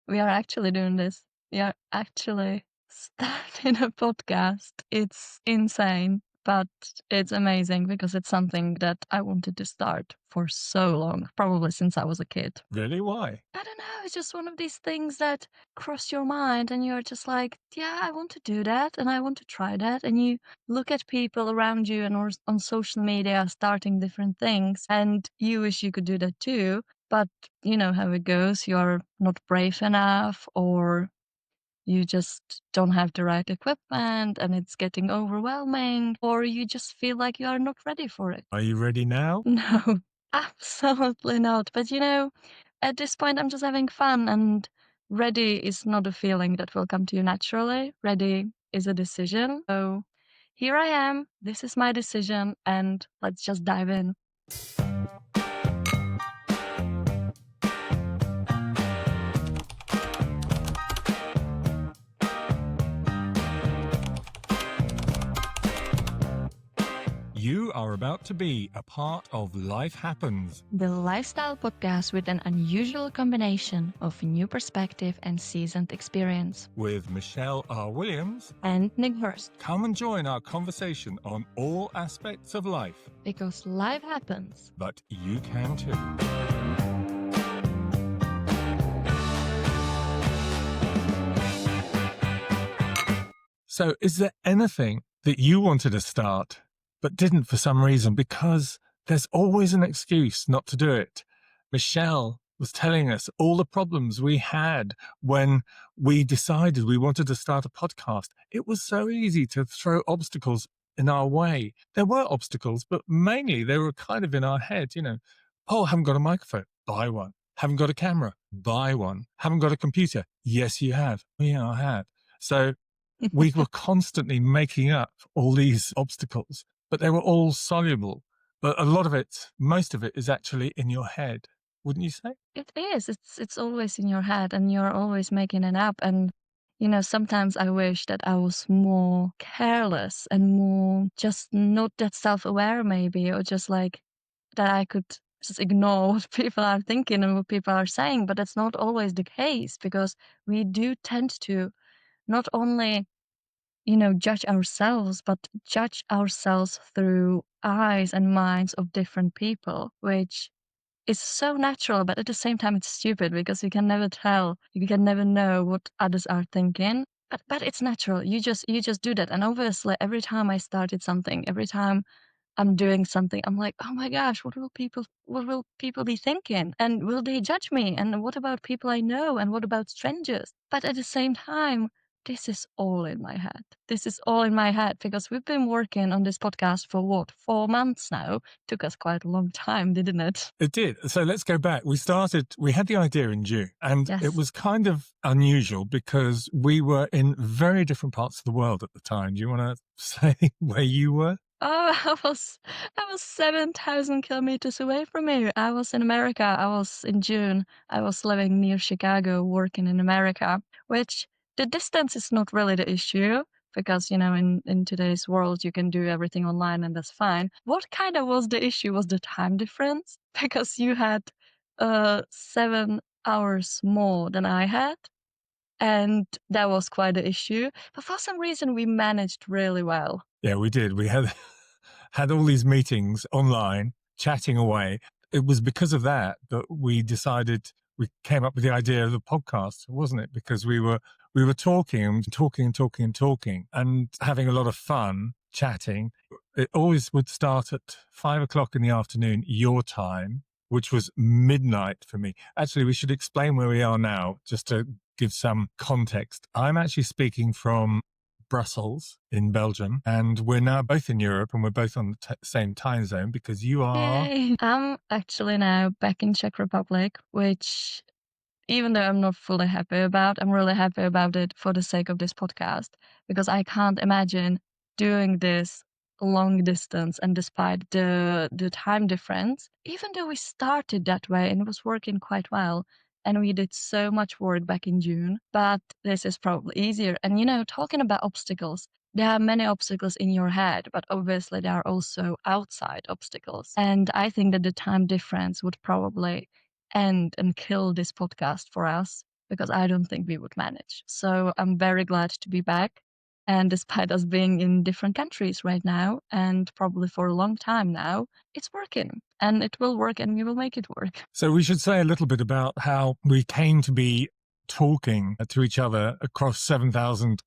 We are actually doing this. We are actually starting a podcast. It's insane, but it's amazing because it's something that I wanted to start for so long, probably since I was a kid. Really? Why? I don't know, it's just one of these things that cross your mind and you're just like, yeah, I want to do that and I want to try that. And you look at people around you and or on social media starting different things and you wish you could do that too. But you know how it goes. You're not brave enough or you just don't have the right equipment and it's getting overwhelming or you just feel like you are not ready for it. Are you ready now? No, absolutely not. But at this point, I'm just having fun, and ready is not a feeling that will come to you naturally. Ready is a decision. So here I am. This is my decision, and let's just dive in. You are about to be a part of Life Happens The lifestyle podcast with an unusual combination of new perspective and seasoned experience. with Michelle R. Williams. And Nick Hirst, Come and join our conversation on all aspects of life, because life happens. but you can too. So, is there anything that you wanted to start but didn't for some reason? Because there's always an excuse not to do it. Michelle was telling us all the problems we had when we decided we wanted to start a podcast. It was so easy to throw obstacles in our way. There were obstacles, but mainly they were kind of in our head, Oh, haven't got a microphone. Buy one. Haven't got a camera. Buy one. Haven't got a computer. Yes, you have. Yeah, I have. So we were constantly making up all these obstacles, but they were all soluble. But a lot of it, most of it is actually in your head, wouldn't you say? It is. It's always in your head and you're always making it up. And sometimes I wish that I was more careless and more just not that self-aware maybe, or just like that I could just ignore what people are thinking and what people are saying. But that's not always the case because we do tend to not only, judge ourselves, but judge ourselves through eyes and minds of different people, which it's so natural, but at the same time, it's stupid because you can never tell. You can never know what others are thinking. But it's natural. You just do that. And obviously, every time I started something, every time I'm doing something, I'm like, oh my gosh, what will people be thinking? And will they judge me? And what about people I know? And what about strangers? But at the same time, this is all in my head. This is all in my head because we've been working on this podcast for what, 4 months now? Took us quite a long time, didn't it? It did. So let's go back. We had the idea in June, and it Yes. was kind of unusual because we were in very different parts of the world at the time. Do you want to say where you were? Oh, I was 7,000 kilometers away from you. I was in America. I was in June. I was living near Chicago, working in America, which the distance is not really the issue because, in today's world, you can do everything online and that's fine. What kind of was the issue was the time difference because you had 7 hours more than I had. And that was quite an issue. But for some reason, we managed really well. Yeah, we did. We had had all these meetings online, chatting away. It was because of that that we came up with the idea of the podcast, wasn't it? Because we were talking and talking and talking and talking and having a lot of fun chatting. It always would start at 5 o'clock in the afternoon, your time, which was midnight for me. Actually, we should explain where we are now, just to give some context. I'm actually speaking from Brussels in Belgium, and we're now both in Europe and we're both on the same time zone because you are. Yay! I'm actually now back in Czech Republic, which even though I'm not fully happy about, I'm really happy about it for the sake of this podcast because I can't imagine doing this long distance and despite the time difference, even though we started that way and it was working quite well and we did so much work back in June, but this is probably easier. And talking about obstacles, there are many obstacles in your head, but obviously there are also outside obstacles. And I think that the time difference would probably end and kill this podcast for us because I don't think we would manage. So I'm very glad to be back. And despite us being in different countries right now, and probably for a long time now, it's working and it will work and we will make it work. So we should say a little bit about how we came to be talking to each other across 7,000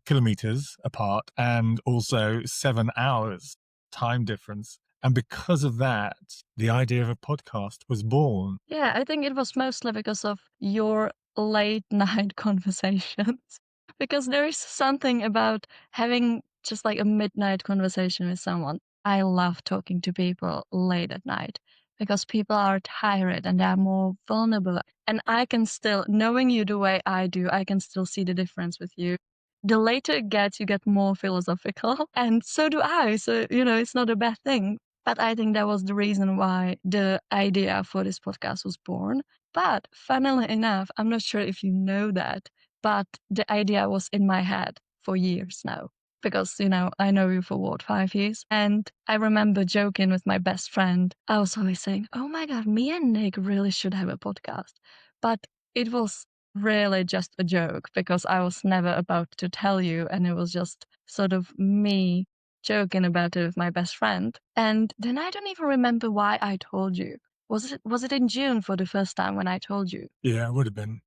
kilometers apart and also 7 hours time difference. And because of that, the idea of a podcast was born. Yeah, I think it was mostly because of your late night conversations. Because there is something about having just like a midnight conversation with someone. I love talking to people late at night because people are tired and they're more vulnerable. And I can still, knowing you the way I do, I can still see the difference with you. The later it gets, you get more philosophical. And so do I. So, it's not a bad thing. But I think that was the reason why the idea for this podcast was born. But funnily enough, I'm not sure if you know that, but the idea was in my head for years now. Because, I know you for what, 5 years? And I remember joking with my best friend. I was always saying, oh my God, me and Nick really should have a podcast. But it was really just a joke because I was never about to tell you. And it was just sort of me joking about it with my best friend. And then I don't even remember why I told you. Was it in June for the first time when I told you? Yeah, it would have been.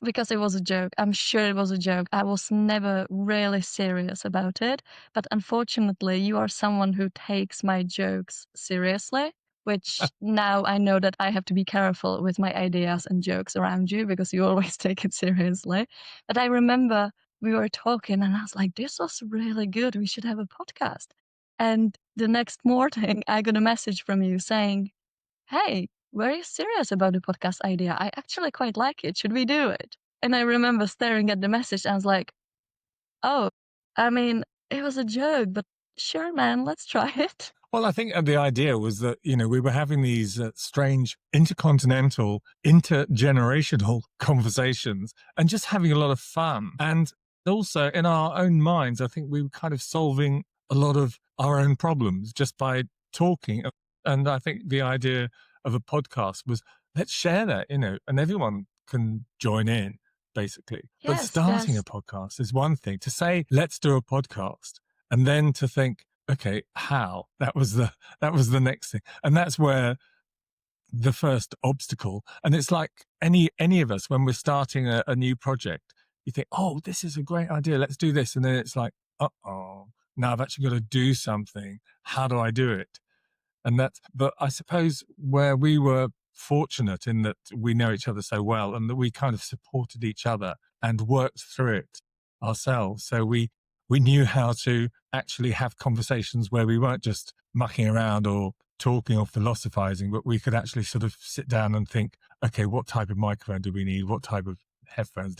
Because it was a joke. I'm sure it was a joke. I was never really serious about it. But unfortunately, you are someone who takes my jokes seriously, which now I know that I have to be careful with my ideas and jokes around you because you always take it seriously. But I remember we were talking and I was like, this was really good. We should have a podcast. And the next morning, I got a message from you saying, hey, were you serious about the podcast idea? I actually quite like it. Should we do it? And I remember staring at the message and I was like, oh, I mean, it was a joke, but sure, man, let's try it. Well, I think the idea was that, we were having these strange intercontinental, intergenerational conversations and just having a lot of fun. And also in our own minds, I think we were kind of solving a lot of our own problems just by talking. And I think the idea of a podcast was let's share that, and everyone can join in, basically. But Yes, starting a yes. podcast is one thing. To say, let's do a podcast, and then to think, okay, how? That was the next thing. And that's where the first obstacle. And it's like any of us when we're starting a new project, you think, oh, this is a great idea. Let's do this. And then it's like, uh-oh, now I've actually got to do something. How do I do it? But I suppose where we were fortunate in that we know each other so well and that we kind of supported each other and worked through it ourselves. So we knew how to actually have conversations where we weren't just mucking around or talking or philosophizing, but we could actually sort of sit down and think, okay, what type of microphone do we need? What type of headphones,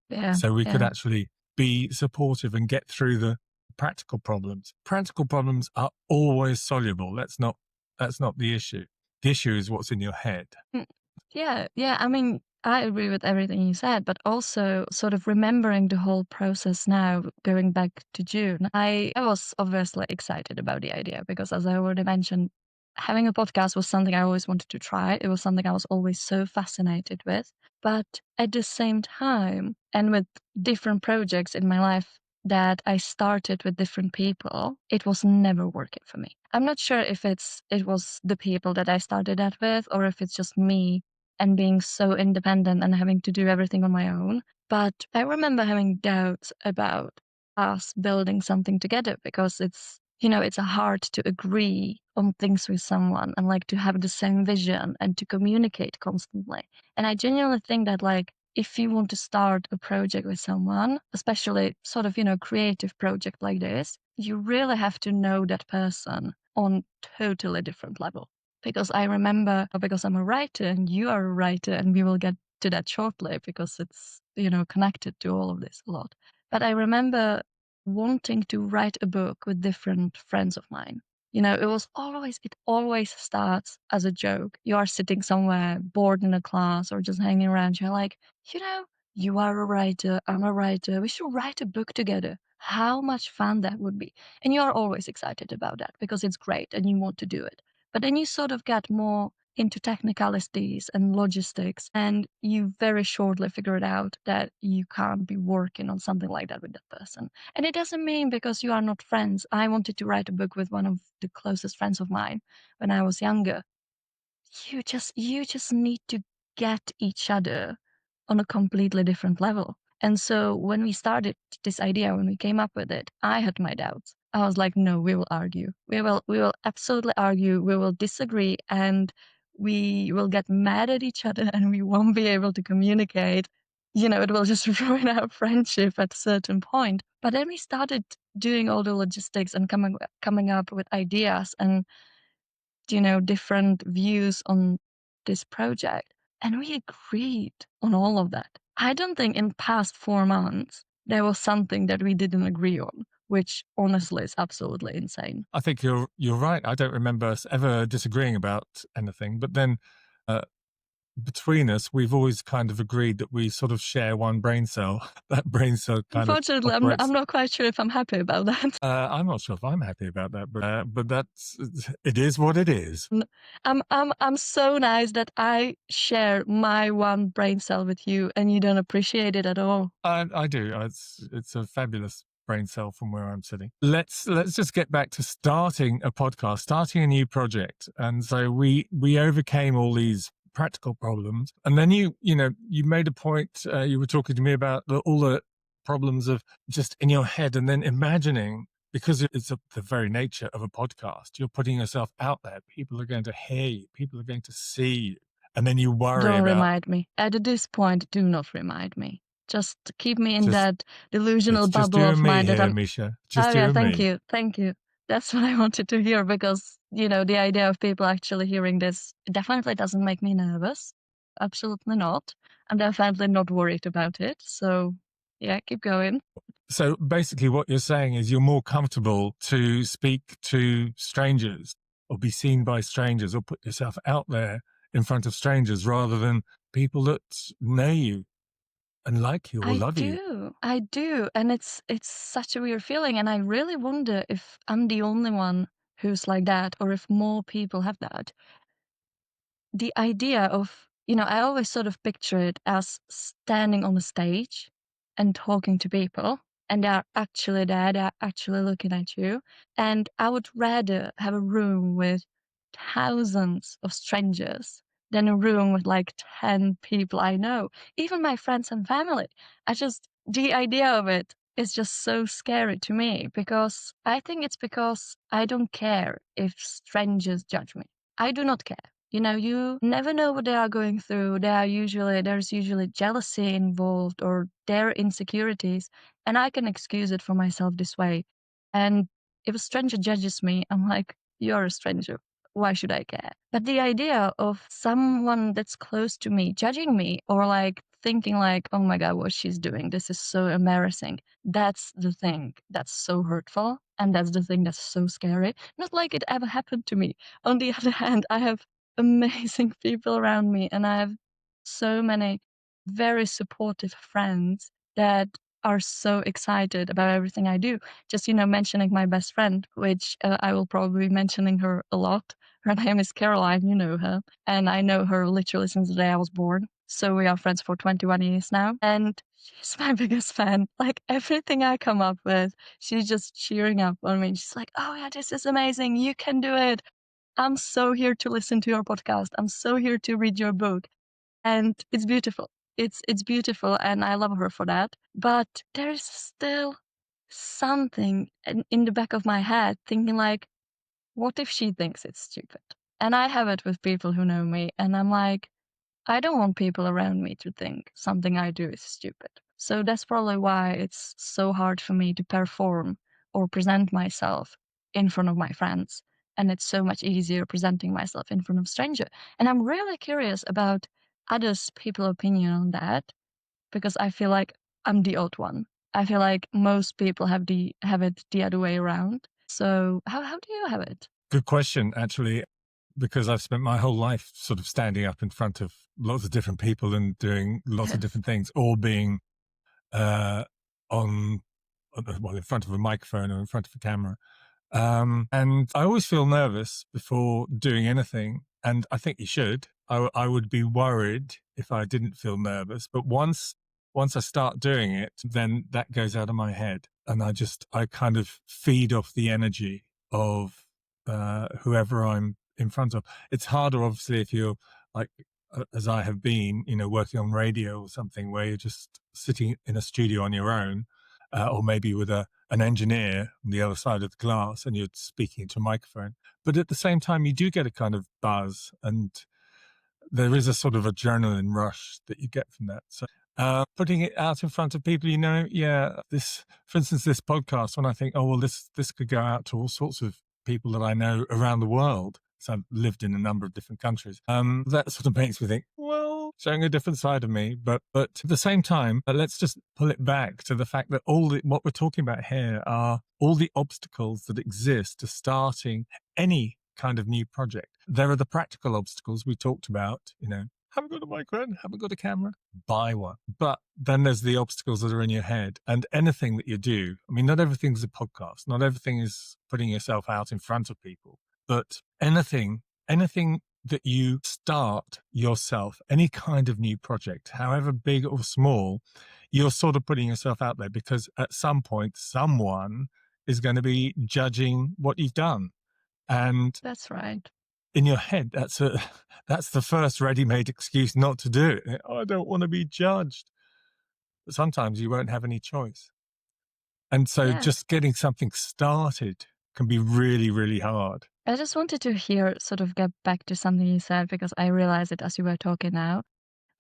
Yeah, So we could yeah. actually be supportive and get through the practical problems. Practical problems are always soluble. That's not the issue. The issue is what's in your head. Mm, yeah, yeah. I mean, I agree with everything you said, but also sort of remembering the whole process now, going back to June, I was obviously excited about the idea because, as I already mentioned, having a podcast was something I always wanted to try. It was something I was always so fascinated with. But at the same time, and with different projects in my life that I started with different people, it was never working for me. I'm not sure if it was the people that I started that with or if it's just me and being so independent and having to do everything on my own. But I remember having doubts about us building something together because it's hard to agree on things with someone and like to have the same vision and to communicate constantly. And I genuinely think that like if you want to start a project with someone, especially sort of, creative project like this, you really have to know that person on totally different level. Because I remember, because I'm a writer and you are a writer, and we will get to that shortly because it's, connected to all of this a lot. But I remember wanting to write a book with different friends of mine. It always starts as a joke. You are sitting somewhere bored in a class or just hanging around. You're like, you know, you are a writer, I'm a writer. We should write a book together. How much fun that would be. And you are always excited about that because it's great and you want to do it. But then you sort of get more into technicalities and logistics, and you very shortly figure it out that you can't be working on something like that with that person. And it doesn't mean because you are not friends. I wanted to write a book with one of the closest friends of mine when I was younger. You just need to get each other on a completely different level. And so when we started this idea, when we came up with it, I had my doubts. I was like, no, we will argue. We will absolutely argue. We will disagree and we will get mad at each other and we won't be able to communicate. It will just ruin our friendship at a certain point. But then we started doing all the logistics and coming up with ideas and different views on this project. And we agreed on all of that. I don't think in past 4 months there was something that we didn't agree on, which honestly is absolutely insane. I think you're right. I don't remember us ever disagreeing about anything. But then uh, between us, we've always kind of agreed that we sort of share one brain cell. That brain cell kind of Unfortunately, I'm operates. not quite sure if I'm happy about that. I'm not sure if I'm happy about that, but that's it is what it is. I'm so nice that I share my one brain cell with you and you don't appreciate it at all. I do. It's a fabulous brain cell from where I'm sitting. Let's just get back to starting a podcast, starting a new project. And so we overcame all these practical problems, and then you made a point. You were talking to me about all the problems of just in your head, and then imagining. Because it's the very nature of a podcast, you're putting yourself out there. People are going to hear you. People are going to see you. And then you worry Don't about remind me. At this point, do not remind me. Just keep me in just that delusional it's just bubble you of and me mine that here, I'm. Misha. Oh Just you yeah, and thank me. you. Thank you. That's what I wanted to hear because, the idea of people actually hearing this definitely doesn't make me nervous. Absolutely not. I'm definitely not worried about it. So yeah, keep going. So basically, what you're saying is you're more comfortable to speak to strangers or be seen by strangers or put yourself out there in front of strangers rather than people that know you and like you or I love you. do. I do. And it's such a weird feeling. And I really wonder if I'm the only one who's like that or if more people have that. The idea of, I always sort of picture it as standing on a stage and talking to people, and they are actually there, they are actually looking at you. And I would rather have a room with thousands of strangers than a room with like 10 people I know, even my friends and family. The idea of it is just so scary to me because I think it's because I don't care if strangers judge me. I do not care. You never know what they are going through. There's usually jealousy involved or their insecurities, and I can excuse it for myself this way. And if a stranger judges me, I'm like, you're a stranger. Why should I care? But the idea of someone that's close to me judging me or like thinking like, oh my God, what she's doing, this is so embarrassing. That's the thing that's so hurtful. And that's the thing that's so scary. Not like it ever happened to me. On the other hand, I have amazing people around me, and I have so many very supportive friends that are so excited about everything I do. Just, mentioning my best friend, which I will probably be mentioning her a lot. Her name is Caroline, you know her. And I know her literally since the day I was born. So we are friends for 21 years now. And she's my biggest fan. Like everything I come up with, she's just cheering up on me. She's like, oh yeah, this is amazing. You can do it. I'm so here to listen to your podcast. I'm so here to read your book. And it's beautiful. It's beautiful and I love her for that. But there's still something in the back of my head thinking like, what if she thinks it's stupid? And I have it with people who know me and I'm like, I don't want people around me to think something I do is stupid. So that's probably why it's so hard for me to perform or present myself in front of my friends. And it's so much easier presenting myself in front of stranger. And I'm really curious about others' people opinion on that because I feel like I'm the odd one. I feel like most people have it the other way around. So how do you have it? Good question, actually, because I've spent my whole life sort of standing up in front of lots of different people and doing lots of Yes. different things, all being uh, on, well, in front of a microphone or in front of a camera. And I always feel nervous before doing anything. And I think you should. I would be worried if I didn't feel nervous. But once I start doing it, then that goes out of my head. And I kind of feed off the energy of whoever I'm in front of. It's harder, obviously, if you're like, as I have been, working on radio or something where you're just sitting in a studio on your own, or maybe with an engineer on the other side of the glass and you're speaking into a microphone. But at the same time, you do get a kind of buzz and there is a sort of adrenaline rush that you get from that. So putting it out in front of people, yeah, for instance, this podcast, when I think, oh, well, this could go out to all sorts of people that I know around the world. So I've lived in a number of different countries. That sort of makes me think, well, showing a different side of me. But at the same time, let's just pull it back to the fact that what we're talking about here are all the obstacles that exist to starting any kind of new project. There are the practical obstacles we talked about, haven't got a microphone, haven't got a camera, buy one. But then there's the obstacles that are in your head, and anything that you do. I mean, not everything's a podcast, not everything is putting yourself out in front of people, but anything that you start yourself, any kind of new project, however big or small, you're sort of putting yourself out there because at some point, someone is going to be judging what you've done. And That's right. in your head, that's the first ready-made excuse not to do it. Oh, I don't want to be judged. But sometimes you won't have any choice. And so Yeah. just getting something started can be really, really hard. I just wanted to sort of get back to something you said because I realized it as you were talking now.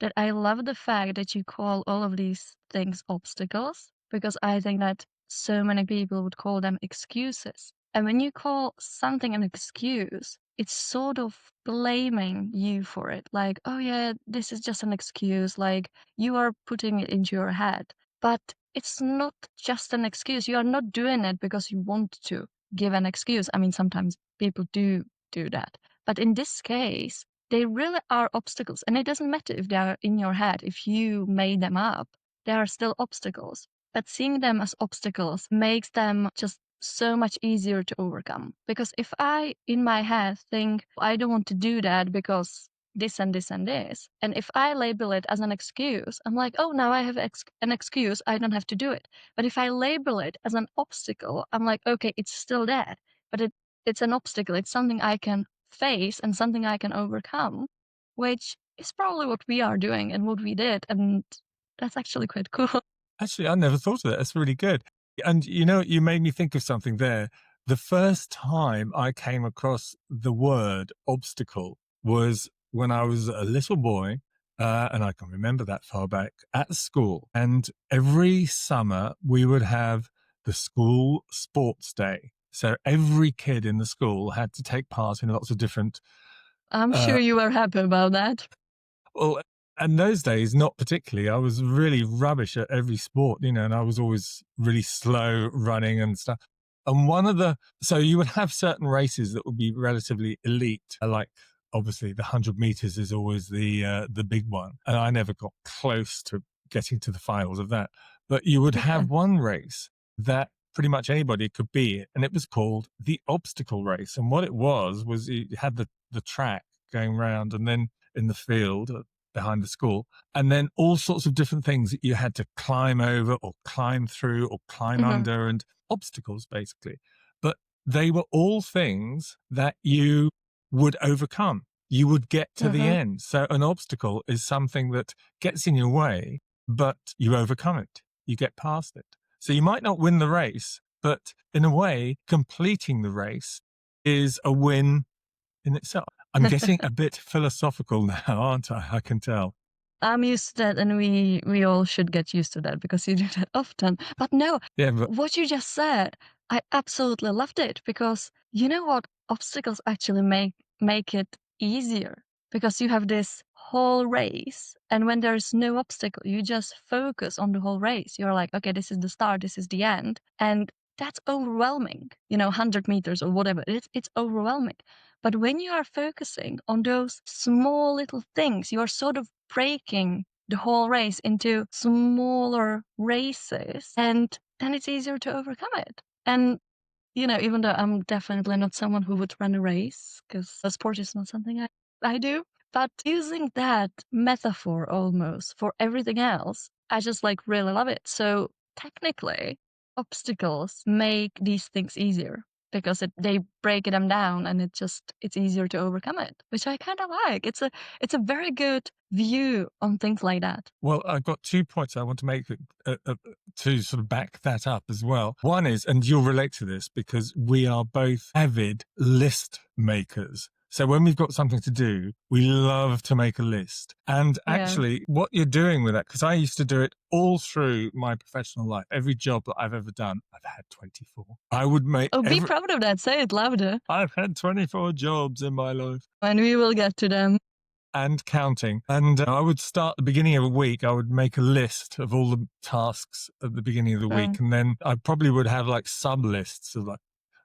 That I love the fact that you call all of these things obstacles because I think that so many people would call them excuses. And when you call something an excuse, it's sort of blaming you for it. Like, oh yeah, this is just an excuse. Like you are putting it into your head. But it's not just an excuse. You are not doing it because you want to give an excuse. I mean, sometimes people do that. But in this case, they really are obstacles. And it doesn't matter if they are in your head, if you made them up, they are still obstacles. But seeing them as obstacles makes them just so much easier to overcome. Because if I, in my head, think, I don't want to do that because this and this and this, and if I label it as an excuse, I'm like, oh, now I have an excuse, I don't have to do it. But if I label it as an obstacle, I'm like, okay, it's still there, but it's an obstacle. It's something I can face and something I can overcome, which is probably what we are doing and what we did. And that's actually quite cool. Actually, I never thought of that. That's really good. And you made me think of something there. The first time I came across the word obstacle was when I was a little boy, and I can remember that far back at school. And every summer we would have the school sports day. So every kid in the school had to take part in lots of different I'm sure uh, you are happy about that. well, and those days, not particularly. I was really rubbish at every sport, and I was always really slow running and stuff. And so you would have certain races that would be relatively elite, like obviously the 100 meters is always the big one. And I never got close to getting to the finals of that. But you would have one race that pretty much anybody could be, and it was called the obstacle race. And what it was you had the track going round and then in the field behind the school, and then all sorts of different things that you had to climb over or climb through or climb Hmm. under, and obstacles basically. But they were all things that you would overcome. You would get to the Hmm. end. So an obstacle is something that gets in your way, but you overcome it. You get past it. So you might not win the race, but in a way, completing the race is a win in itself. I'm getting a bit philosophical now, aren't I? I can tell. I'm used to that, and we all should get used to that because you do that often. But no, Yeah, but what you just said, I absolutely loved it because you know what? Obstacles actually make it easier because you have this whole race, and when there's no obstacle, you just focus on the whole race. You're like, okay, this is the start, this is the end, and that's overwhelming. 100 meters or whatever. It's overwhelming. But when you are focusing on those small little things, you are sort of breaking the whole race into smaller races, and then it's easier to overcome it. And even though I'm definitely not someone who would run a race, because a sport is not something I do, but using that metaphor almost for everything else, I just like really love it. So technically, obstacles make these things easier because they break them down and it's easier to overcome it, which I kind of like. It's a very good view on things like that. Well, I've got 2 points I want to make to sort of back that up as well. One is, and you'll relate to this because we are both avid list makers. So when we've got something to do, we love to make a list. And Yeah. actually, what you're doing with that, because I used to do it all through my professional life, every job that I've ever done, I've had 24. I would make Oh, be proud of that. Say it louder, I've had 24 jobs in my life and we will get to them. and counting. And I would start the beginning of a week. I would make a list of all the tasks at the beginning of the week. And then I probably would have like sub lists of like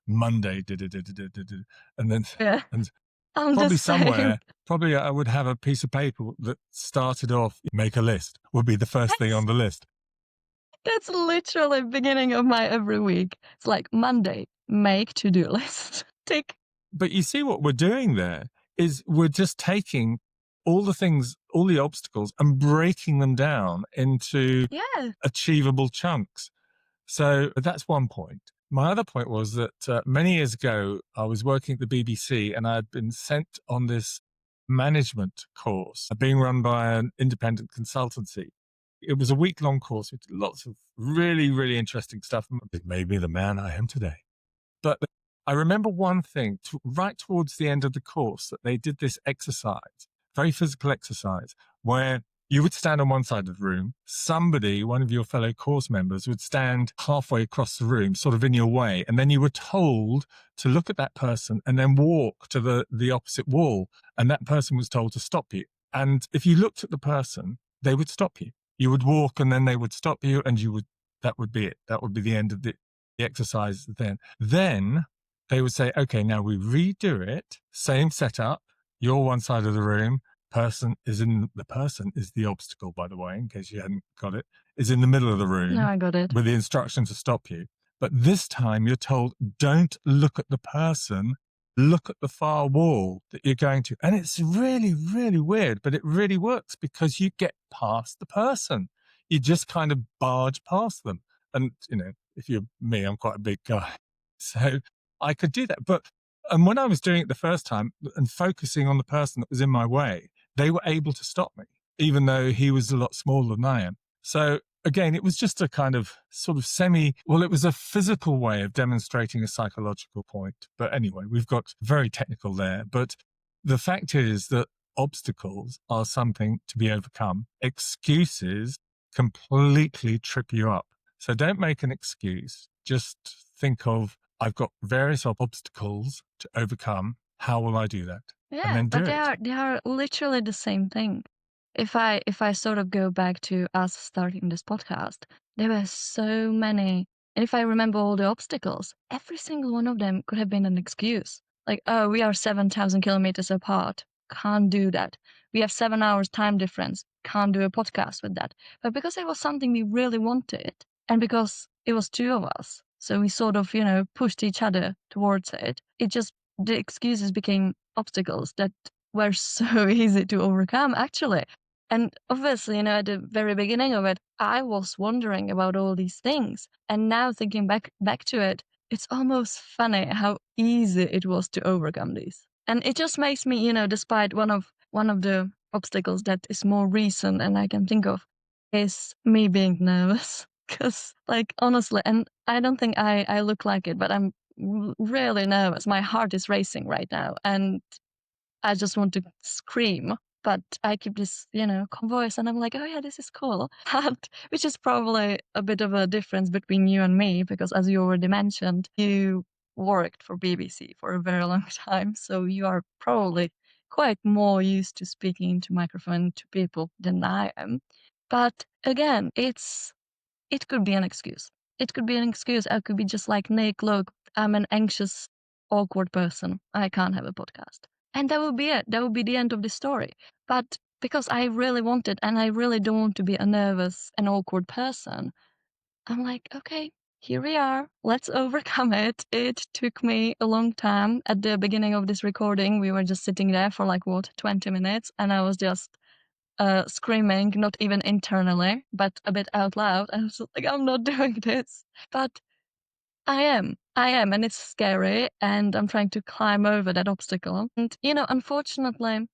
Monday, and then, Yeah, and I'm the probably same. somewhere, probably I would have a piece of paper that started off, make a list would be the first thing on That's the list. that's literally beginning of my every week. It's like Monday, make to-do list. Tick. But you see what we're doing there is we're just taking all the things, all the obstacles and breaking them down into Yeah. achievable chunks. So that's one point. My other point was that many years ago, I was working at the BBC and I had been sent on this management course being run by an independent consultancy. It was a week-long course with lots of really, really interesting stuff. It made me the man I am today. But I remember one thing right towards the end of the course that they did this exercise, very physical exercise, where you would stand on one side of the room. Somebody, one of your fellow course members, would stand halfway across the room, sort of in your way. And then you were told to look at that person and then walk to the opposite wall. And that person was told to stop you. And if you looked at the person, they would stop you. You would walk and then they would stop you and that would be it. That would be the end of the exercise then. Then they would say, okay, now we redo it, same setup. You're one side of the room. The person is the obstacle, by the way, in case you hadn't got it, is in the middle of the Now room I got it. with the instruction to stop you. But this time you're told, don't look at the person, look at the far wall that you're going to. And it's really, really weird, but it really works because you get past the person. You just kind of barge past them. And, if you're me, I'm quite a big guy. So I could do that. And when I was doing it the first time and focusing on the person that was in my way, they were able to stop me, even though he was a lot smaller than I am. So again, it was just a kind of sort of it was a physical way of demonstrating a psychological point. But anyway, we've got very technical there. But the fact is that obstacles are something to be overcome. Excuses completely trip you up. So don't make an excuse. Just think of, I've got various obstacles to overcome. How will I do that? And Yeah, then do but it. they are literally the same thing. If I sort of go back to us starting this podcast, there were so many. And if I remember all the obstacles, every single one of them could have been an excuse. Like, oh, we are 7,000 kilometers apart. Can't do that. We have 7 hours time difference. Can't do a podcast with that. But because it was something we really wanted, and because it was two of us, so we sort of, pushed each other towards it, the excuses became obstacles that were so easy to overcome, actually. And obviously, at the very beginning of it, I was wondering about all these things. And now thinking back to it, it's almost funny how easy it was to overcome these. And it just makes me, despite one of the obstacles that is more recent and I can think of is me being nervous. Because, like, honestly, and I don't think I look like it, but I'm really nervous. My heart is racing right now. And I just want to scream, but I keep this, calm voice, and I'm like, oh yeah, this is cool. And which is probably a bit of a difference between you and me, because as you already mentioned, you worked for BBC for a very long time, so you are probably quite more used to speaking into microphone to people than I am. But again, it could be an excuse. It could be an excuse. I could be just like, Nick, look, I'm an anxious, awkward person. I can't have a podcast. And that would be it. That would be the end of the story. But because I really want it and I really don't want to be a nervous and awkward person, I'm like, okay, here we are. Let's overcome it. It took me a long time. At the beginning of this recording, we were just sitting there for like, 20 minutes, and I was just screaming, not even internally, but a bit out loud. I was like, I'm not doing this. But I am, and it's scary, and I'm trying to climb over that obstacle. And, unfortunately,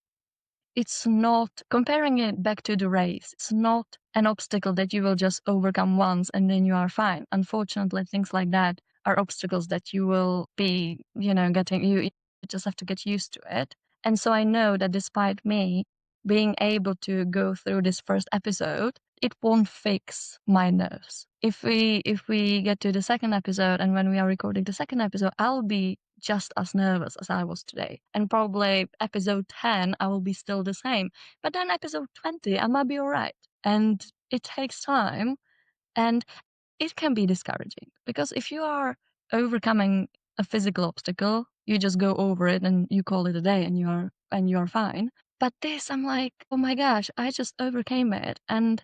it's not comparing it back to the race. It's not an obstacle that you will just overcome once and then you are fine. Unfortunately, things like that are obstacles that you will be, getting, you just have to get used to it. And so I know that despite me being able to go through this first episode, it won't fix my nerves. If we get to the second episode, and when we are recording the second episode, I'll be just as nervous as I was today. And probably episode 10, I will be still the same. But then episode 20, I might be all right. And it takes time, and it can be discouraging because if you are overcoming a physical obstacle, you just go over it and you call it a day and you're fine. But this, I'm like, oh my gosh, I just overcame it. And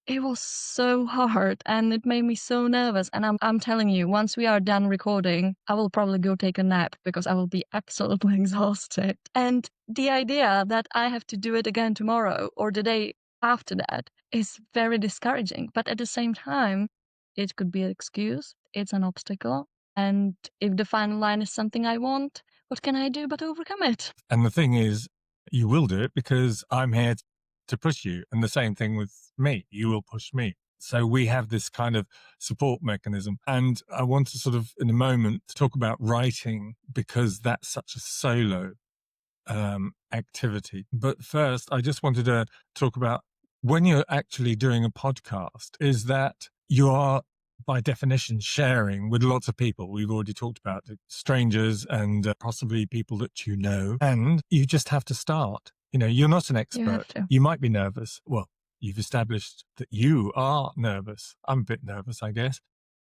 it was so hard and it made me so nervous. And I'm telling you, once we are done recording, I will probably go take a nap because I will be absolutely exhausted. And the idea that I have to do it again tomorrow or the day after that is very discouraging. But at the same time, it could be an excuse, it's an obstacle. And if the final line is something I want, what can I do but overcome it? And the thing is, you will do it because I'm here to push you. And the same thing with me, you will push me. So we have this kind of support mechanism. And I want to sort of, in a moment, talk about writing because that's such a solo activity. But first, I just wanted to talk about when you're actually doing a podcast, is that you are by definition sharing with lots of people. We've already talked about it, strangers and possibly people that you know, and you just have to start. You're not an You have expert. to. You might be nervous. Well, you've established that you are nervous. I'm a bit nervous, I guess.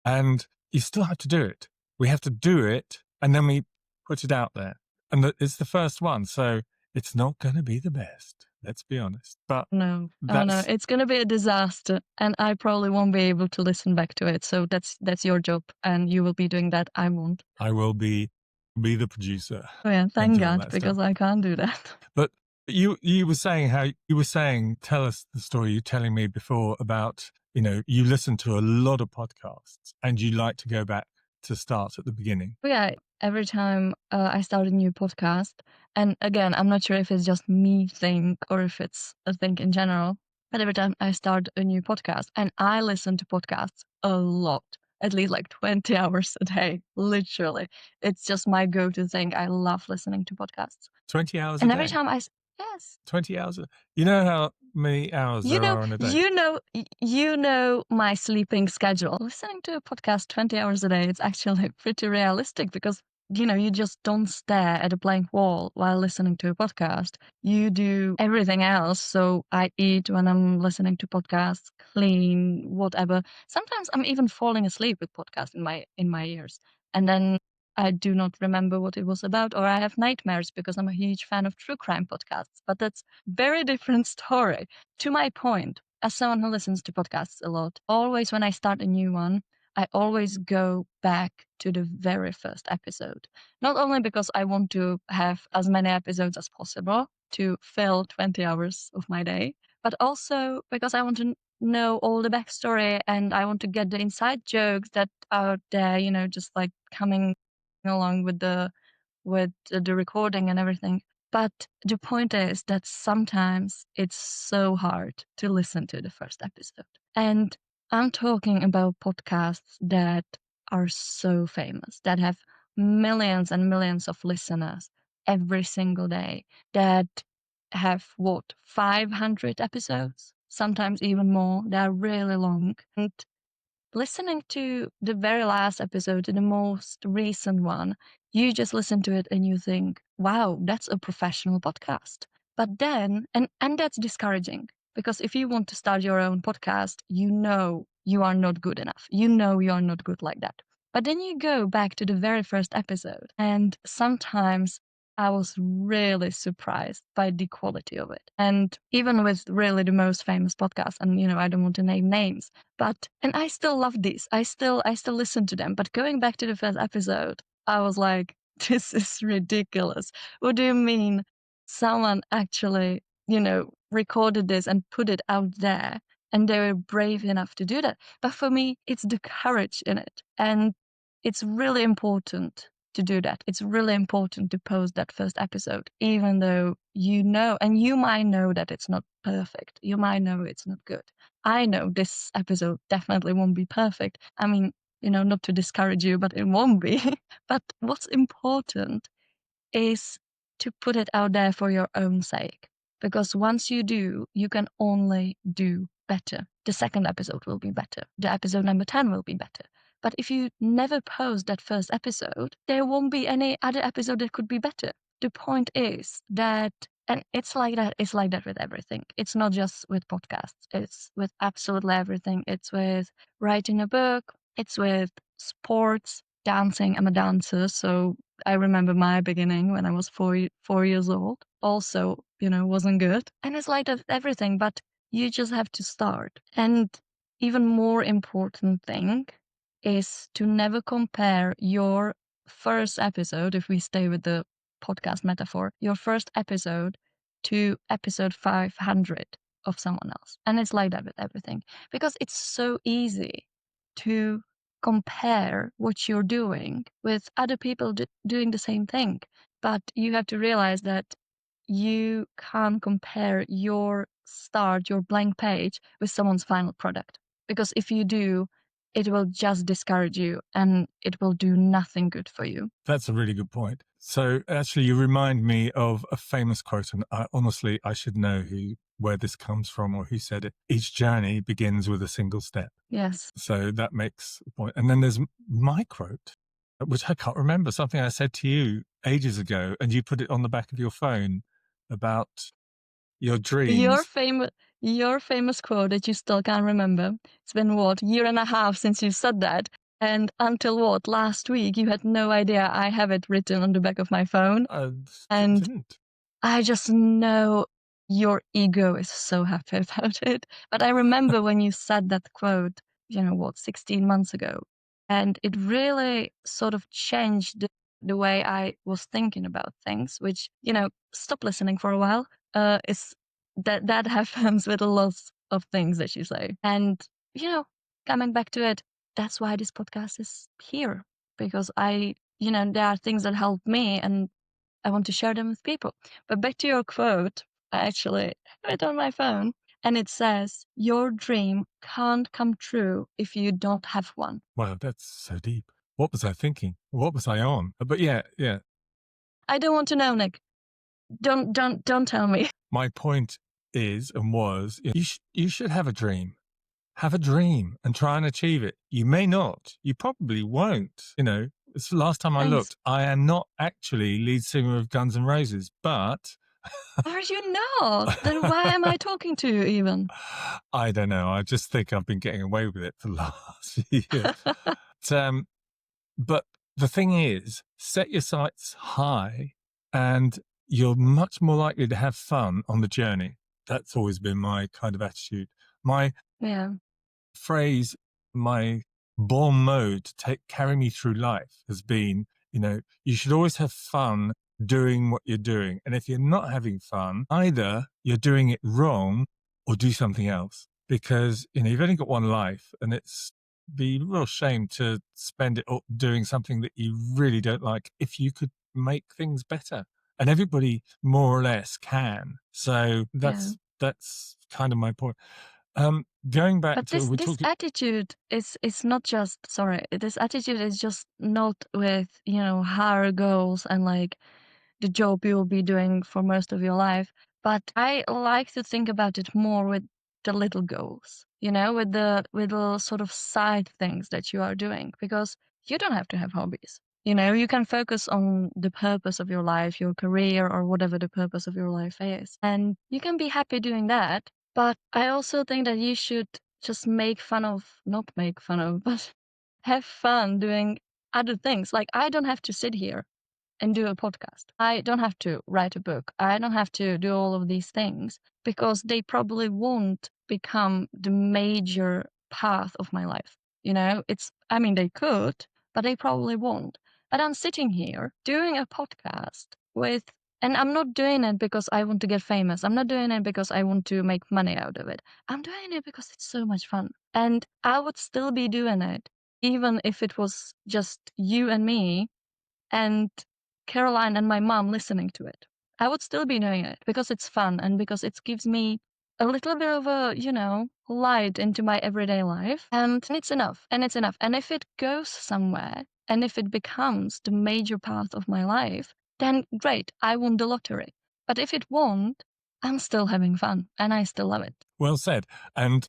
And you still have to do it. We have to do it, and then we put it out there. And it's the first one, so it's not going to be the best. Let's be honest. But No. Oh no, that's it's gonna be a disaster, and I probably won't be able to listen back to it. So that's your job, and you will be doing that. I won't. I will be the producer Oh yeah, and thank do all God, that stuff. because I can't do that. But you were saying tell us the story you were telling me before about, you listen to a lot of podcasts and you like to go back to start at the beginning. But yeah, every time I start a new podcast, and again, I'm not sure if it's just me thing or if it's a thing in general, but every time I start a new podcast, and I listen to podcasts a lot, at least like 20 hours a day, literally. It's just my go-to thing. I love listening to podcasts. 20 hours a And every day. time yes, 20 hours. You know how many hours you there know, are in a day? you know my sleeping schedule. Listening to a podcast 20 hours a day, it's actually pretty realistic because, you just don't stare at a blank wall while listening to a podcast. You do everything else. So I eat when I'm listening to podcasts, clean, whatever. Sometimes I'm even falling asleep with podcasts in my ears. And then I do not remember what it was about, or I have nightmares because I'm a huge fan of true crime podcasts. But that's very different story. To my point, as someone who listens to podcasts a lot, always when I start a new one, I always go back to the very first episode. Not only because I want to have as many episodes as possible to fill 20 hours of my day, but also because I want to know all the backstory and I want to get the inside jokes that are there, just like coming along with the recording and everything. But the point is that sometimes it's so hard to listen to the first episode. And I'm talking about podcasts that are so famous, that have millions and millions of listeners every single day, that have 500 episodes, sometimes even more. They're really long. And listening to the very last episode, the most recent one, you just listen to it and you think, wow, that's a professional podcast. But then, and that's discouraging because if you want to start your own podcast, you know you are not good enough. You know you are not good like that. But then you go back to the very first episode, and sometimes I was really surprised by the quality of it. And even with really the most famous podcasts, and I don't want to name names, but and I still love these. I still listen to them. But going back to the first episode, I was like, this is ridiculous. What do you mean someone actually, recorded this and put it out there and they were brave enough to do that? But for me, it's the courage in it. And it's really important to do that. It's really important to post that first episode, even though and you might know that it's not perfect. You might know it's not good. I know this episode definitely won't be perfect. I mean, not to discourage you, but it won't be. But what's important is to put it out there for your own sake. Because once you do, you can only do better. The second episode will be better. The episode number 10 will be better. But if you never post that first episode, there won't be any other episode that could be better. The point is that, and it's like that with everything. It's not just with podcasts, it's with absolutely everything. It's with writing a book, it's with sports, dancing. I'm a dancer, so I remember my beginning when I was 4 years old. Also, wasn't good. And it's like that with everything, but you just have to start. And even more important thing is to never compare your first episode, if we stay with the podcast metaphor, your first episode to episode 500 of someone else. And it's like that with everything because it's so easy to compare what you're doing with other people doing the same thing. But you have to realize that you can't compare your start, your blank page, with someone's final product. Because if you do, it will just discourage you and it will do nothing good for you. That's a really good point. So actually, you remind me of a famous quote, and honestly, I should know where this comes from or who said it. Each journey begins with a single step. Yes. So that makes a point. And then there's my quote, which I can't remember, something I said to you ages ago, and you put it on the back of your phone about your Your dreams. famous your famous quote that you still can't remember. It's been what, year and a half since you said that. And until what, last week you had no idea I have it written on the back of my phone. And Didn't. I just know your ego is so happy about it. But I remember when you said that quote, 16 months ago. And it really sort of changed the way I was thinking about things, which, stop listening for a while. Is that happens with a lot of things that you say. And, you know, coming back to it, that's why this podcast is here. Because there are things that help me and I want to share them with people. But back to your quote, I actually have it on my phone, and it says, "Your dream can't come true if you don't have one." Wow, that's so deep. What was I thinking? What was I on? But yeah. I don't want to know, Nick. Don't tell me. My point is and was, you should have a dream. Have a dream and try and achieve it. You may not. You probably won't. It's the last time I Thanks. looked. I am not actually lead singer of Guns N' Roses, but Are you not? Then why am I talking to you even? I don't know. I just think I've been getting away with it for the last year. But the thing is, set your sights high and you're much more likely to have fun on the journey. That's always been my kind of attitude. My Yeah. phrase, my bon mot to carry me through life has been, you should always have fun doing what you're doing. And if you're not having fun, either you're doing it wrong or do something else because, you've only got one life and it's be a real shame to spend it doing something that you really don't like if you could make things better. And everybody more or less can. So Yeah. that's kind of my point. Going back But to we this talked. attitude is not just, sorry, this attitude is just not with, higher goals and like the job you will be doing for most of your life. But I like to think about it more with the little goals, with the sort of side things that you are doing, because you don't have to have hobbies. You can focus on the purpose of your life, your career, or whatever the purpose of your life is. And you can be happy doing that. But I also think that you should just not make fun of, but have fun doing other things. Like, I don't have to sit here and do a podcast. I don't have to write a book. I don't have to do all of these things because they probably won't become the major path of my life. I mean, they could, but they probably won't. But I'm sitting here doing a podcast and I'm not doing it because I want to get famous. I'm not doing it because I want to make money out of it. I'm doing it because it's so much fun. And I would still be doing it even if it was just you and me and Caroline and my mom listening to it. I would still be doing it because it's fun and because it gives me a little bit of light into my everyday life. And it's enough. And it's enough. And if it goes somewhere and if it becomes the major part of my life, then great, I won the lottery. But if it won't, I'm still having fun and I still love it. Well said. And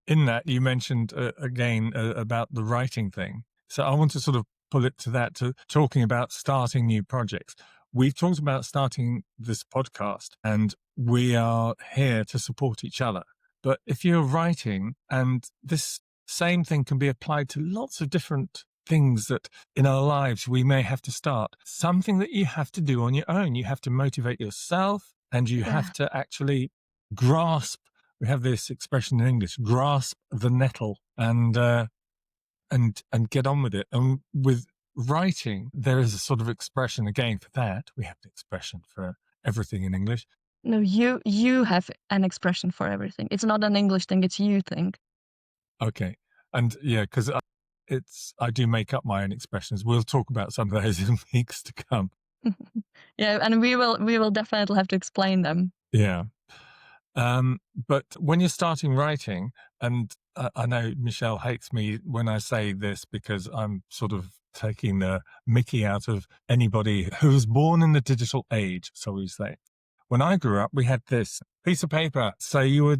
in that, you mentioned again about the writing thing. So I want to sort of pull it to that, to talking about starting new projects. We've talked about starting this podcast and we are here to support each other. But if you're writing, and this same thing can be applied to lots of different things that in our lives we may have to start, something that you have to do on your own. You have to motivate yourself and you have to actually grasp. We have this expression in English: grasp the nettle and get on with it. And with writing, there is a sort of expression again for that. We have the expression for everything in English. No, you have an expression for everything. It's not an English thing, it's you thing. Okay. And yeah, because I do make up my own expressions. We'll talk about some of those in weeks to come. Yeah, and we will definitely have to explain them. Yeah. But when you're starting writing, and I know Michelle hates me when I say this because I'm sort of taking the mickey out of anybody who was born in the digital age, so we say. When I grew up, we had this piece of paper. So you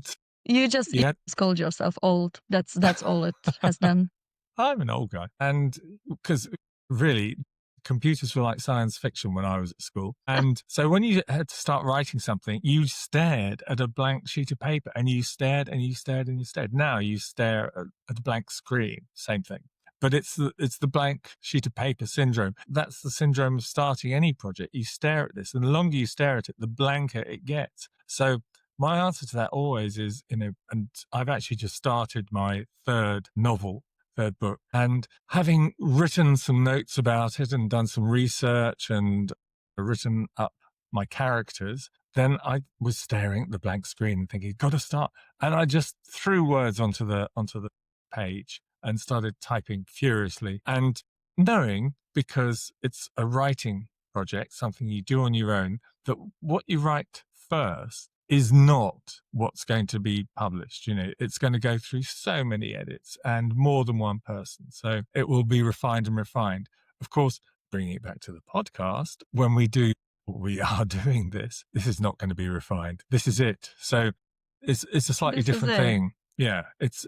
just called yourself old. That's all it has done. I'm an old guy. And because really, computers were like science fiction when I was at school. And so when you had to start writing something, you stared at a blank sheet of paper and you stared and you stared and you stared. Now you stare at a blank screen, same thing. But it's the blank sheet of paper syndrome. That's the syndrome of starting any project. You stare at this, and the longer you stare at it, the blanker it gets. So my answer to that always is, and I've actually just started my third book, and having written some notes about it and done some research and written up my characters, then I was staring at the blank screen and thinking, got to start. And I just threw words onto the page and started typing furiously, and knowing, because it's a writing project, something you do on your own, that what you write first is not what's going to be published. It's going to go through so many edits and more than one person. So it will be refined and refined. Of course, bringing it back to the podcast, when we are doing this is not going to be refined. This is it. So it's a slightly different thing. Yeah. It's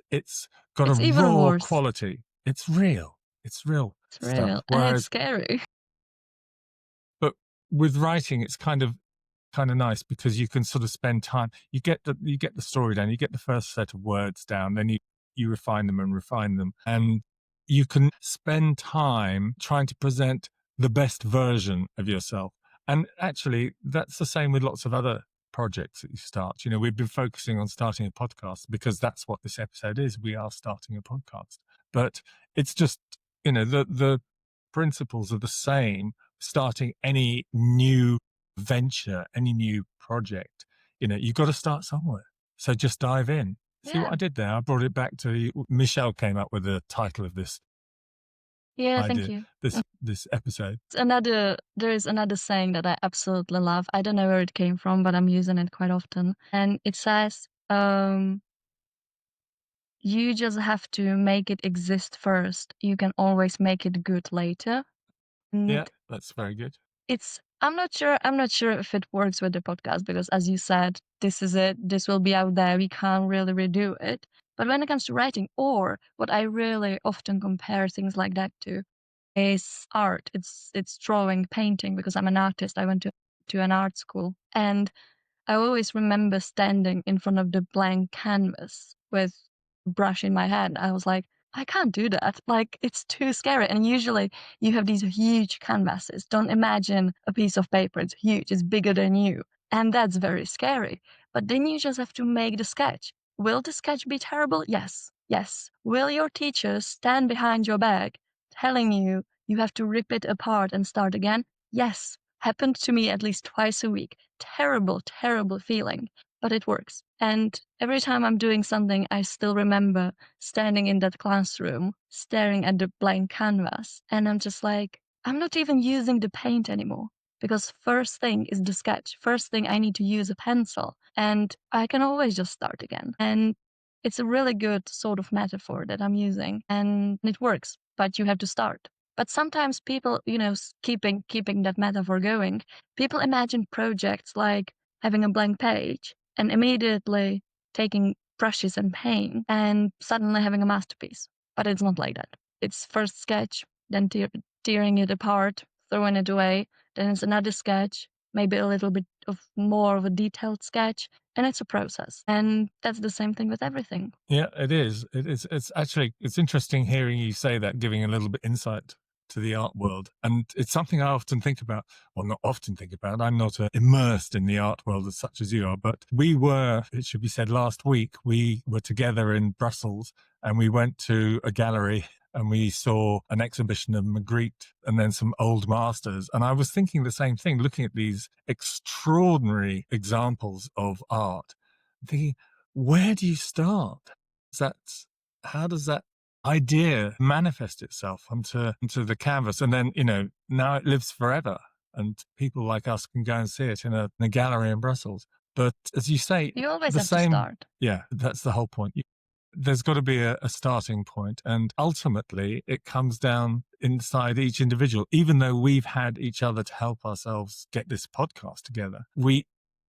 got a raw quality. It's real. It's real. It's real. And it's scary. But with writing, it's kind of nice because you can sort of spend time. You get the story down, you get the first set of words down, then you refine them, and you can spend time trying to present the best version of yourself. And actually, that's the same with lots of other projects that you start. We've been focusing on starting a podcast because that's what this episode is. We are starting a podcast, but it's just, the principles are the same starting any new venture, any new project. You've got to start somewhere. So just dive in. See what I did there? I brought it back to Michelle came up with the title of this. Yeah, thank you. This episode. There is another saying that I absolutely love. I don't know where it came from, but I'm using it quite often. And it says, you just have to make it exist first. You can always make it good later. And yeah, that's very good. I'm not sure if it works with the podcast because, as you said, this is it. This will be out there. We can't really redo it. But when it comes to writing, or what I really often compare things like that to, is art. It's drawing, painting, because I'm an artist. I went to an art school, and I always remember standing in front of the blank canvas with a brush in my hand. I was like, I can't do that. Like, it's too scary. And usually you have these huge canvases. Don't imagine a piece of paper. It's huge, it's bigger than you. And that's very scary. But then you just have to make the sketch. Will the sketch be terrible? Yes. Yes. Will your teacher stand behind your back telling you you have to rip it apart and start again? Yes. Happened to me at least twice a week. Terrible, terrible feeling. But it works. And every time I'm doing something, I still remember standing in that classroom, staring at the blank canvas. And I'm just like, I'm not even using the paint anymore because first thing is the sketch. First thing I need to use a pencil and I can always just start again. And it's a really good sort of metaphor that I'm using and it works, but you have to start. But sometimes people, keeping that metaphor going, people imagine projects like having a blank page and immediately taking brushes and paint and suddenly having a masterpiece. But it's not like that. It's first sketch, then tearing it apart, throwing it away, then it's another sketch, maybe a little bit of more of a detailed sketch, and it's a process. And that's the same thing with everything. Yeah, it is. It is. It's actually, it's interesting hearing you say that, giving a little bit insight to the art world. And it's something I often think about, well, not often think about. I'm not immersed in the art world as such as you are, but we were, it should be said, last week, we were together in Brussels and we went to a gallery and we saw an exhibition of Magritte and then some old masters. And I was thinking the same thing, looking at these extraordinary examples of art, thinking, where do you start? That, how does that idea manifest itself onto the canvas? And then, now it lives forever and people like us can go and see it in a gallery in Brussels. But as you say, You always the have to same, start. yeah, that's the whole point. There's got to be a starting point, and ultimately it comes down inside each individual. Even though we've had each other to help ourselves get this podcast together, we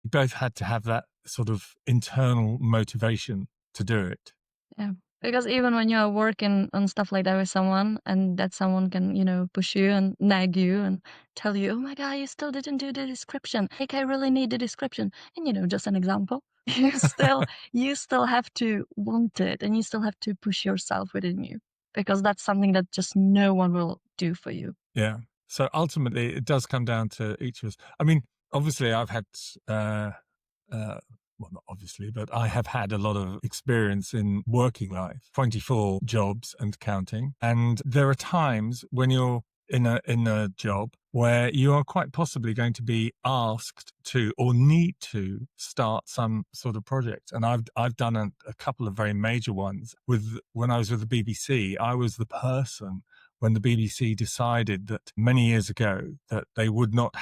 both had to have that sort of internal motivation to do it. Yeah. Because even when you're working on stuff like that with someone and that someone can, push you and nag you and tell you, oh my God, you still didn't do the description. Like, I really need the description. And, just an example, you still have to want it and you still have to push yourself within you because that's something that just no one will do for you. Yeah. So ultimately, it does come down to each of us. I mean, obviously, I've had, well, not obviously, but I have had a lot of experience in working life, 24 jobs and counting. And there are times when you're in a job where you are quite possibly going to be asked to or need to start some sort of project. And I've done a couple of very major ones. When I was with the BBC, I was the person when the BBC decided that many years ago that they would not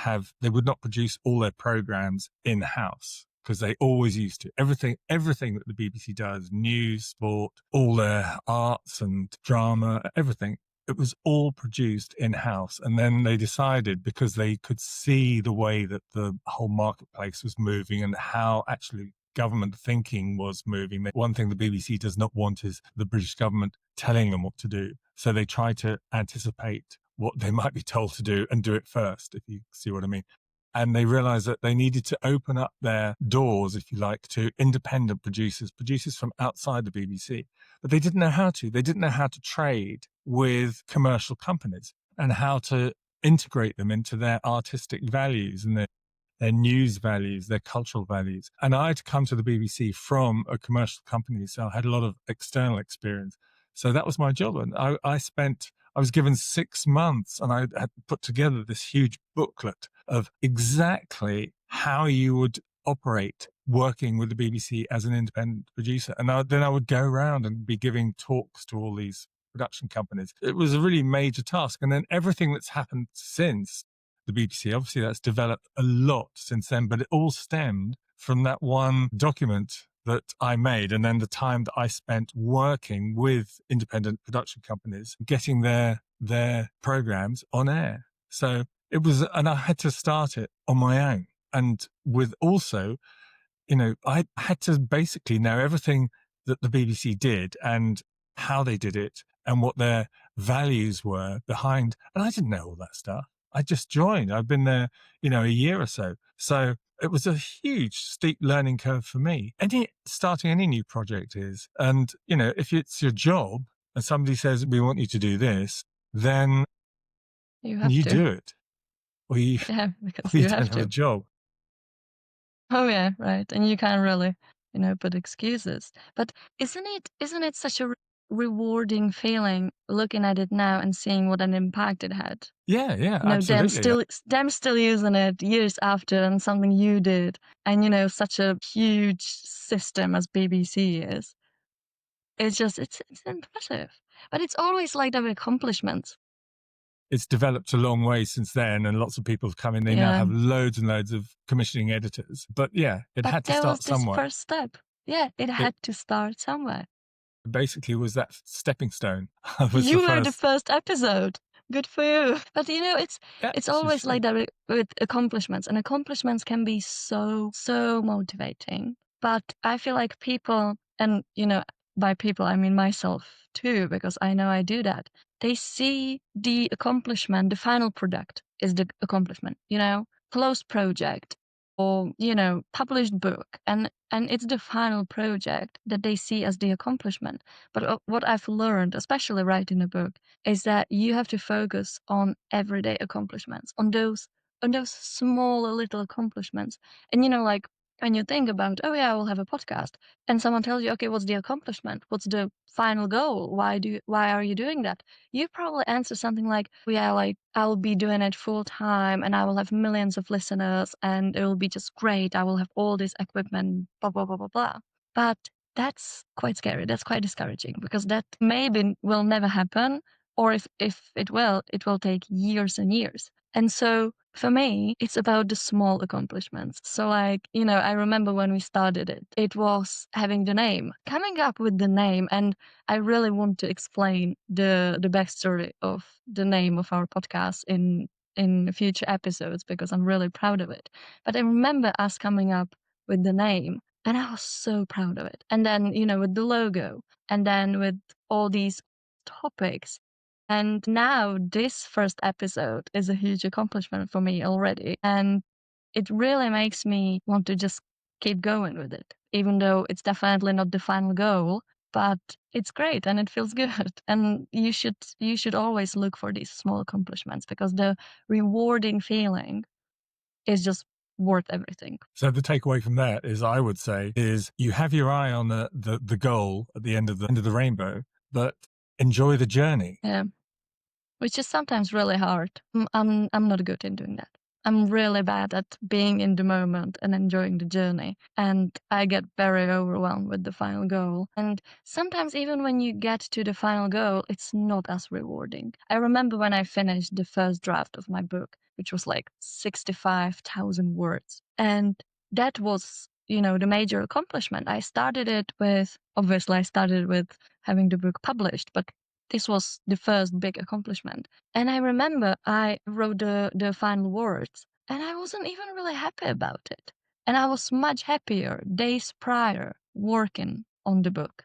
produce all their programs in house because they always used to. Everything that the BBC does, news, sport, all their arts and drama, everything, it was all produced in house. And then they decided, because they could see the way that the whole marketplace was moving and how actually government thinking was moving. One thing the BBC does not want is the British government telling them what to do. So they try to anticipate what they might be told to do and do it first, if you see what I mean. And they realized that they needed to open up their doors, if you like, to independent producers from outside the BBC. But they didn't know how to. They didn't know how to trade with commercial companies and how to integrate them into their artistic values and their news values, their cultural values. And I had come to the BBC from a commercial company, so I had a lot of external experience. So that was my job. And I was given 6 months and I had put together this huge booklet of exactly how you would operate working with the BBC as an independent producer. And then I would go around and be giving talks to all these production companies. It was a really major task. And then everything that's happened since the BBC, obviously that's developed a lot since then, but it all stemmed from that one document that I made and then the time that I spent working with independent production companies, getting their programs on air. So it was, and I had to start it on my own. And with also, I had to basically know everything that the BBC did and how they did it and what their values were behind. And I didn't know all that stuff. I just joined. I've been there, a year or so. So it was a huge steep learning curve for me. Starting any new project is, and if it's your job, and somebody says, we want you to do this, then You have you to. do it, or you, Yeah, or because you you don't have have a to. job. Oh yeah, right. And you can't really, put excuses. But isn't it such a rewarding feeling looking at it now and seeing what an impact it had? Yeah, yeah, Them absolutely. still using it years after and something you did, and such a huge system as BBC is. It's just it's impressive. But it's always like the accomplishments. It's developed a long way since then, and lots of people have come in. They now Yeah. have loads and loads of commissioning editors. But yeah, it But had to there was start this somewhere. first step. Yeah, it It had to start somewhere. basically was that stepping stone. Was the You were the first. first episode. Good for you. But Yeah, it's this is always true. like that with accomplishments, and accomplishments can be so motivating. But I feel like people, and by people I mean myself too, because I know I do that. They see the accomplishment, the final product is the accomplishment. Closed project or published book, and it's the final project that they see as the accomplishment. But what I've learned, especially writing a book, is that you have to focus on everyday accomplishments, on those small little accomplishments. And like when you think about, oh yeah, I will have a podcast, and someone tells you, okay, what's the accomplishment? What's the final goal? Why are you doing that? You probably answer something like, "Oh, yeah, like I'll be doing it full time and I will have millions of listeners and it will be just great. I will have all this equipment, blah, blah, blah, blah, blah." But that's quite scary. That's quite discouraging because that maybe will never happen. Or if it will take years and years. And so for me, it's about the small accomplishments. So like, I remember when we started it, it was having the name, coming up with the name. And I really want to explain the backstory of the name of our podcast in future episodes because I'm really proud of it. But I remember us coming up with the name and I was so proud of it. And then, with the logo and then with all these topics. And now this first episode is a huge accomplishment for me already. And it really makes me want to just keep going with it, even though it's definitely not the final goal, but it's great and it feels good. And you should always look for these small accomplishments because the rewarding feeling is just worth everything. So the takeaway from that is, I would say, is you have your eye on the goal at the end of the rainbow, but enjoy the journey. Yeah. Which is sometimes really hard. I'm not good in doing that. I'm really bad at being in the moment and enjoying the journey. And I get very overwhelmed with the final goal. And sometimes even when you get to the final goal, it's not as rewarding. I remember when I finished the first draft of my book, which was like 65,000 words. And that was, the major accomplishment. Obviously I started with having the book published, but this was the first big accomplishment. And I remember I wrote the final words and I wasn't even really happy about it. And I was much happier days prior working on the book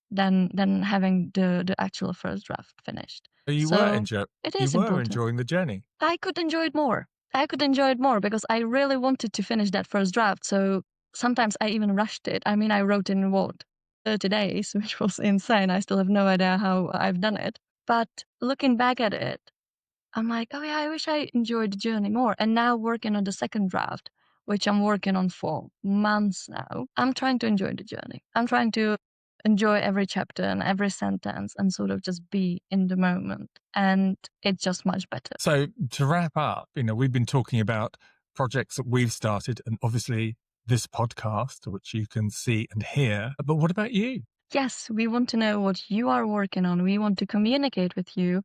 than having the actual first draft finished. So So it you is were important. enjoying the journey. I could enjoy it more. I could enjoy it more because I really wanted to finish that first draft. So sometimes I even rushed it. I mean, I wrote in what, 30 days, which was insane. I still have no idea how I've done it. But looking back at it, I'm like, oh yeah, I wish I enjoyed the journey more. And now working on the second draft, which I'm working on for months now, I'm trying to enjoy the journey. I'm trying to enjoy every chapter and every sentence and sort of just be in the moment. And it's just much better. So to wrap up, we've been talking about projects that we've started, and obviously this podcast, which you can see and hear. But what about you? Yes, we want to know what you are working on. We want to communicate with you.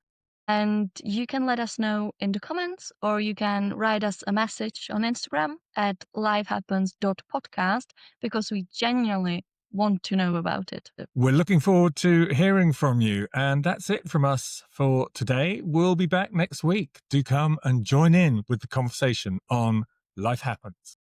And you can let us know in the comments, or you can write us a message on Instagram at lifehappens.podcast because we genuinely want to know about it. We're looking forward to hearing from you. And that's it from us for today. We'll be back next week. Do come and join in with the conversation on Life Happens.